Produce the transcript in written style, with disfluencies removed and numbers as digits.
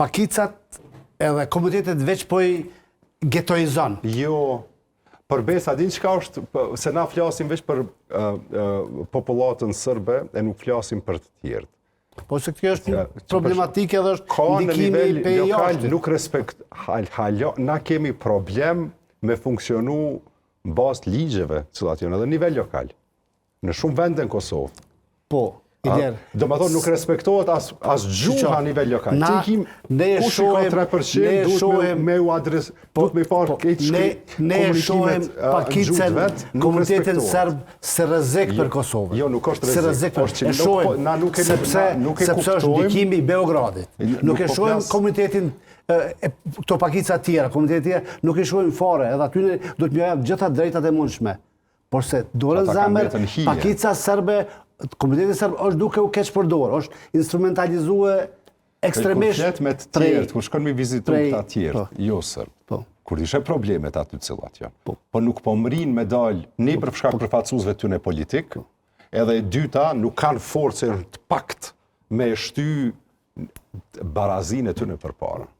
pakicat edhe komunitetet veç po i getoizon. Jo, përbesa, din çka është, se na flasim veç për popullatën sërbe e nuk flasim për të tjerët. Po se kjo është problematike edhe është ka në nivel ndikimi pe lokal jashtë. nuk na kemi problem me funksionu në bazë të ligjeve, cilat janë edhe në nivel lokal. Në shumë vende në Kosovë. Po, ideal. Do më thonë nuk respektohet as gjuha në nivel lokal. Ne shohim 3% duhet me u adres, duhet me parë këtë ne shohim pakicën komunitetin serb se rrezik për Kosovën. Jo, nuk është se rrezik. E shohim, sepse është ndikimi i Beogradit. Nuk e shohim komunitetin këto pakica tjera, komunitetet tjera, nuk e shohim fare, edhe aty do të mjojmë gjitha drejtat e mundshme. Por se dorën zemër, pakica serbe, komuniteti serb është duke u keq përdorur, është instrumentalizuar ekstremisht. Kur flet me të tjerët, kur shkon me vizitu këta tjerë, jo serb. Kur ishe problemet aty të cilat janë. Po nuk po mrin me dal një për shkak përfaqësuesve tyne politik, edhe e dyta nuk kanë forcën të pakt me shty barazinë e tyne përpara.